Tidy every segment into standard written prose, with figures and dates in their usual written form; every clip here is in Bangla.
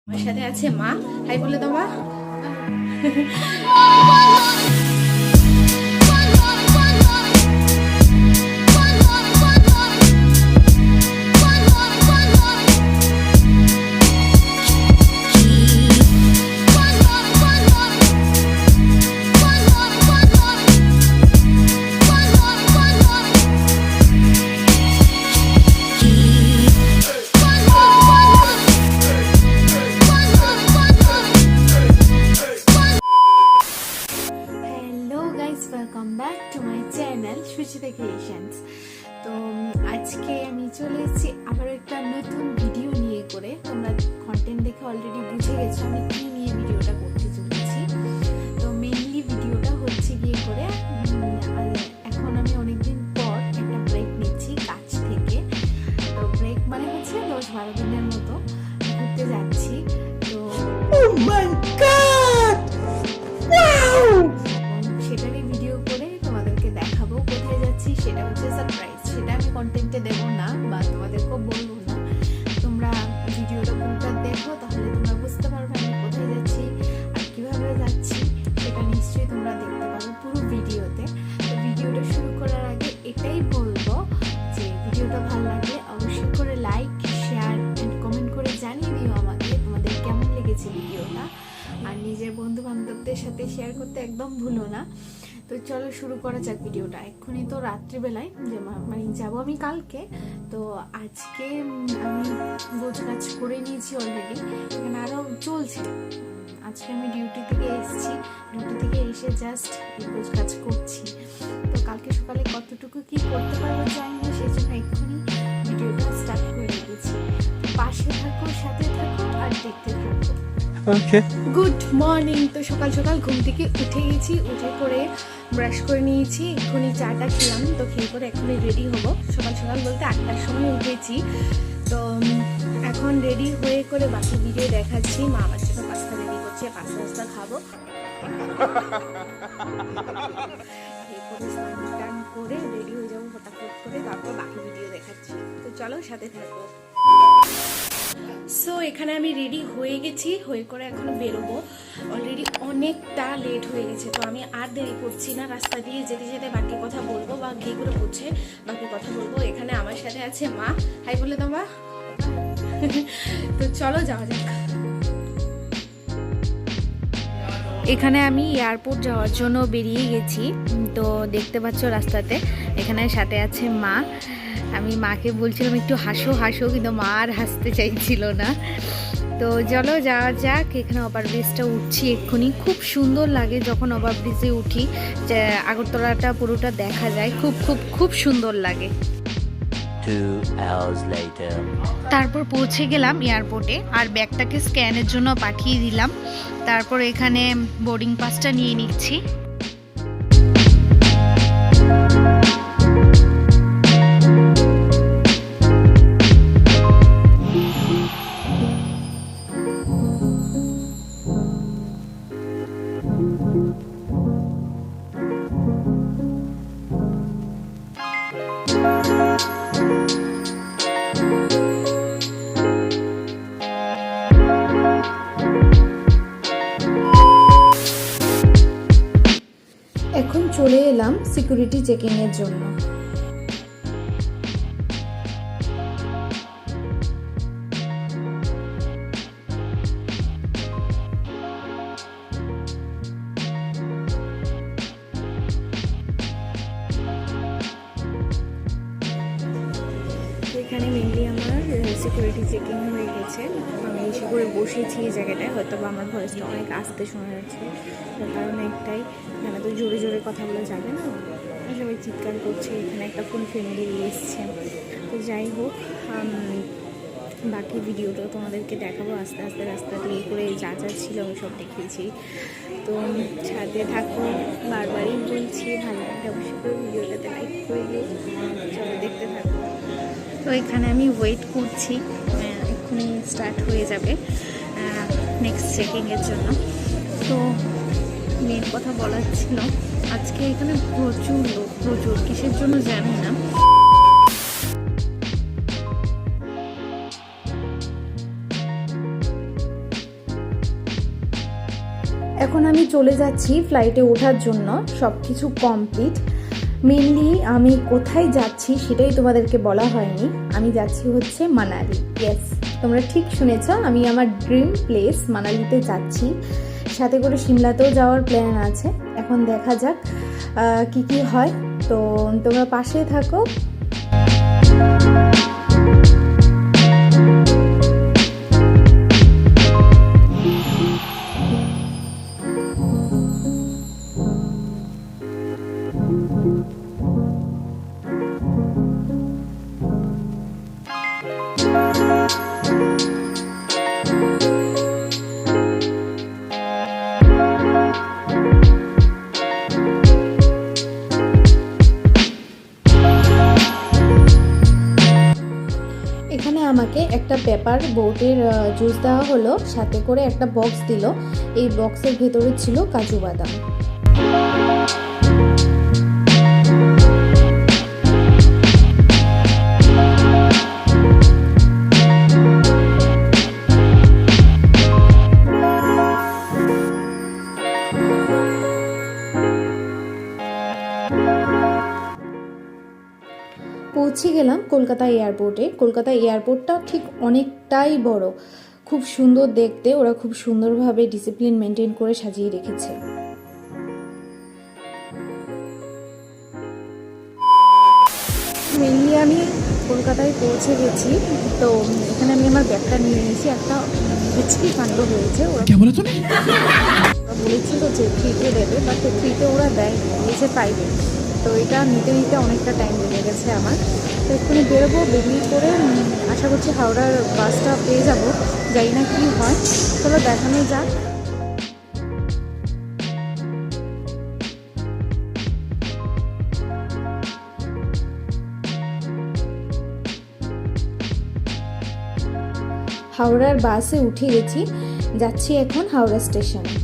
আমার সাথে আছে মা। হাই বলে দাও মা। Welcome back to my channel SuchetaCreations. তো আজকে আমি চলে এসেছি আবার একটা নতুন ভিডিও নিয়ে করে। তোমরা কন্টেন্ট দেখে অলরেডি বুঝে গেছো আমি কি নিয়ে ভিডিওটা করতে চলেছি। তো মেইনলি ভিডিওটা হচ্ছে গিয়ে করে এখন আমি অনেকদিন পর একটা ব্রেক নিচ্ছি কাজ থেকে। তো ব্রেক মানে হচ্ছে 10-12 দিনের মতো ঘুরতে যাচ্ছি। তো Oh my God! Wow! সেটারই ভিডিও করে তোমাদেরকে দেখাবো। কোথায় যাচ্ছি সেটা হচ্ছে সারপ্রাইজ, সেটা আমি কন্টেন্টে দেবো না বা তোমাদেরকেও বলবো না। তোমরা ভিডিওটা পুরোটা দেখো, তাহলে তোমরা বুঝতে পারবে আমি কোথায় যাচ্ছি আর কিভাবে যাচ্ছি। সেটা নিশ্চয়ই তোমরা দেখতে পাবে পুরো ভিডিওতে। তো ভিডিওটা শুরু করার আগে এটাই বলবো যে ভিডিওটা ভালো লাগলে অবশ্যই করে লাইক, শেয়ার অ্যান্ড কমেন্ট করে জানিয়ে দিও আমাকে তোমাদের কেমন লেগেছে ভিডিওটা। আর নিজের বন্ধু বান্ধবদের সাথে শেয়ার করতে একদম ভুলো না। তো চলো শুরু করা যাক ভিডিওটা। এক্ষুনি তো রাত্রিবেলায় মানে যাবো আমি কালকে। তো আজকে আমি গোছ কাজ করে নিয়েছি অলরেডি, এখানে আরও চলছে। আজকে আমি ডিউটি থেকে এসেছি, ডিউটি থেকে এসে জাস্ট গোছ কাজ করছি। তো কালকে সকালে কতটুকু কি করতে পারবো জানি না, সেই জন্য এক্ষুনি ভিডিওটা স্টার্ট করে রেখেছি। পাশে থাকো, সাথে থাকো আর দেখতে থাকো। Good morning. তো সকাল সকাল ঘুম থেকে উঠে গেছি, উঠে করে ব্রাশ করে নিয়েছি, এক্ষুনি চাটা খেলাম। তো খেয়ে করে এখনই রেডি হবো। সকাল সকাল বলতে 8টার সময় উঠেছি। তো এখন রেডি হয়ে করে বাকি ভিডিও দেখাচ্ছি। মা আমার জন্য পাস্তা রেডি করছে, পাস্তা খাবো। স্নান করে রেডি হয়ে যাবো ফটাফট করে, তারপর বাকি ভিডিও দেখাচ্ছি। তো চলো সাথে থাকো। সো এখানে আমি রেডি হয়ে গেছি, হয়ে করে এখন বেরোবো। অলরেডি অনেকটা লেট হয়ে গেছে, তো আমি আর দেরি করছি না। রাস্তা দিয়ে যেতে যেতে বাকি কথা বলবো বা গিয়ে করে পৌঁছে বাকি কথা বলবো। এখানে আমার সাথে আছে মা। হাই বলে দাও মা। তো চলো যাওয়া যাক। এখানে আমি এয়ারপোর্ট যাওয়ার জন্য বেরিয়ে গেছি। তো দেখতে পাচ্ছ রাস্তাতে এখানে সাথে আছে মা। আমি মাকে বলছিলাম একটু হাসো হাসো, কিন্তু মা আর হাসতে চাইছিল না। তো চলো যাওয়া যাক। এখানে ওভারব্রিজটা উঠছি এক্ষুনি। খুব সুন্দর লাগে যখন ওভারব্রিজে উঠি, যে আগরতলাটা পুরোটা দেখা যায়। খুব খুব খুব সুন্দর লাগে। 2 hours later. তারপর পৌঁছে গেলাম এয়ারপোর্টে, আর ব্যাগটাকে স্ক্যানের জন্য পাঠিয়ে দিলাম। তারপর এখানে বোর্ডিং পাসটা নিয়ে নিচ্ছি। এখন চলে এলাম সিকিউরিটি চেকিং এর জন্য। এখানে মেনলি আমার সিকিউরিটি চেকিং হয়ে গেছে। আমি এসে করে বসেছি এই জায়গাটায়। হয়তো বা আমার ভয়েসটা অনেক আস্তে শোনা যাচ্ছে, তার কারণ একটাই, এখানে তো জোরে জোরে কথা বলা যাবে না, সবাই চিৎকার করছে। এখানে একটা ফুল ফ্যামিলি এসছে। তো যাই হোক, বাকি ভিডিওটা তোমাদেরকে দেখাবো আস্তে আস্তে। রাস্তা দিয়ে করে যা যা ছিল আমি সব দেখিয়েছি। তো সাথে থাকো, বারবারই বলছি ভালো লাগলে অবশ্যই করে ভিডিওটাতে লাইক করে দিও। চলো দেখতে থাকো। তো এখানে আমি ওয়েট করছি, এক্ষুনি স্টার্ট হয়ে যাবে নেক্সট চেকিংয়ের জন্য। তো মেন কথা বলার ছিল, আজকে এখানে প্রচুর লোক, প্রচুর, কিসের জন্য জানি না। এখন আমি চলে যাচ্ছি ফ্লাইটে ওঠার জন্য। সব কিছু কমপ্লিট। মেনলি আমি কোথায় যাচ্ছি সেটাই তোমাদেরকে বলা হয়নি। আমি যাচ্ছি হচ্ছে মানালি। ইয়েস, তোমরা ঠিক শুনেছ, আমি আমার ড্রিম প্লেস মানালিতে যাচ্ছি। সাথে করে সিমলাতেও যাওয়ার প্ল্যান আছে। এখন দেখা যাক কি কি হয়। তো তোমরা পাশে থাকো। এখানে আমাকে একটা পেপার বোটের জুস দেওয়া হলো, সাথে করে একটা বক্স দিল। এই বক্সের ভেতরে ছিল কাজু বাদাম। পৌঁছে গেলাম কলকাতা এয়ারপোর্টে। কলকাতা এয়ারপোর্টটা ঠিক অনেকটাই বড়, খুব সুন্দর দেখতে। ওরা খুব সুন্দরভাবে ডিসিপ্লিন মেনটেন করে সাজিয়ে রেখেছে। মেনলি আমি কলকাতায় পৌঁছে গেছি। তো এখানে আমি আমার ব্যাগটা নিয়ে নিয়েছি। একটা বিচ্ছিরি কাণ্ড হয়েছে। ওরা বলেছিল যে ফ্রিতে দেবে, বাট ফ্রিতে ওরা দেয়, দিয়েছে প্রাইভেট। তো এটা নিতে নিতে অনেকটা টাইম লেগে গেছে আমার। তো এক্ষুনি বেরোবো, বেরিয়ে করে আশা করছি হাওড়ার বাসটা পেয়ে যাব। জানি না কী হয়, চলো দেখানো যাক। হাওড়ার বাসে উঠে গেছি, যাচ্ছি এখন হাওড়া স্টেশনে।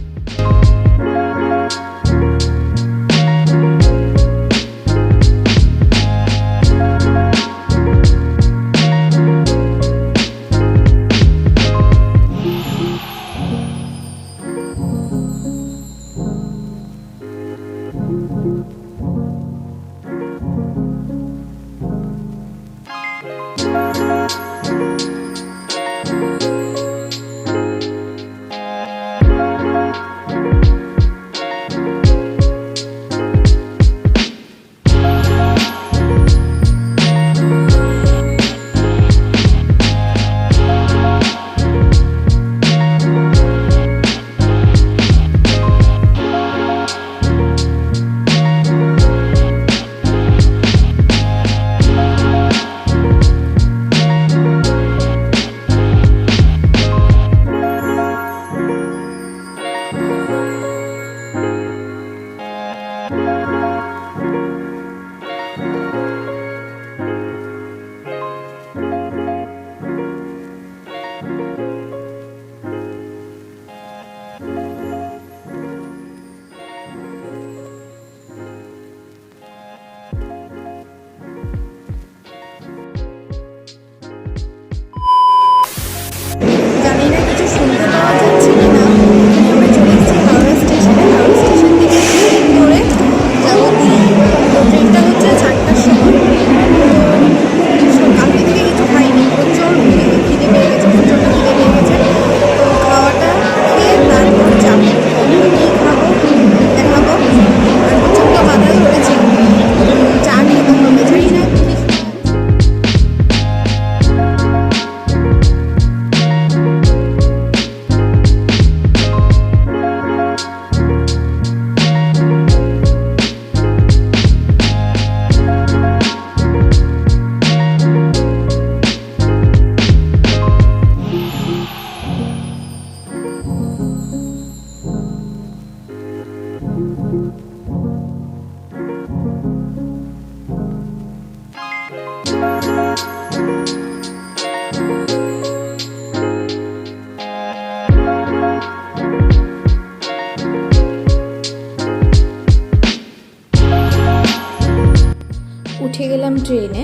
উঠে গেলাম ট্রেনে।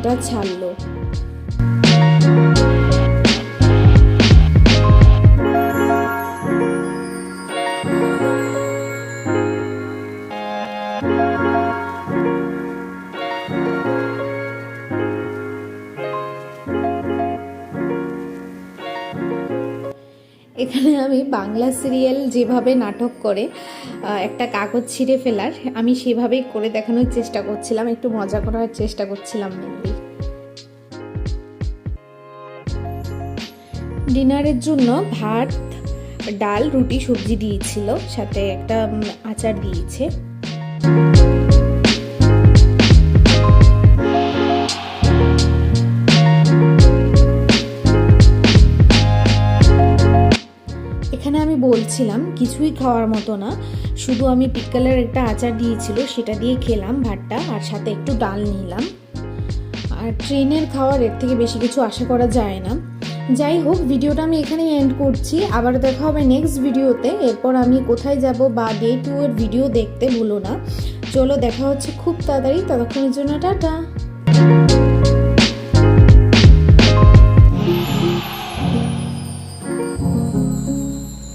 ভিডিওটা ছাড়লো। এখানে আমি বাংলা সিরিয়াল যেভাবে নাটক করে একটা কাগজ ছিঁড়ে ফেলার, আমি সেভাবেই করে দেখানোর চেষ্টা করছিলাম, একটু মজা করার চেষ্টা করছিলাম মেনলি। ডিনারের জন্য ভাত, ডাল, রুটি, সবজি দিয়েছিল, সাথে একটা আচার দিয়েছে। এখানে আমি বলছিলাম কিছুই খাওয়ার মতো না, শুধু আমি পিকলের একটা আচার দিয়েছিল সেটা দিয়ে খেলাম ভাতটা, আর সাথে একটু ডাল নিলাম। আর ট্রেনের খাওয়ার এর থেকে বেশি কিছু আশা করা যায় না। যাই হোক, ভিডিওটা আমি এখানেই এন্ড করছি। আবার দেখা হবে নেক্সট ভিডিওতে। এরপর আমি কোথায় যাব বা ডে 2 এর ভিডিও দেখতে ভুলো না। চলো, দেখা হচ্ছে খুব তাড়াতাড়ি। ততক্ষণের জন্য টাটা।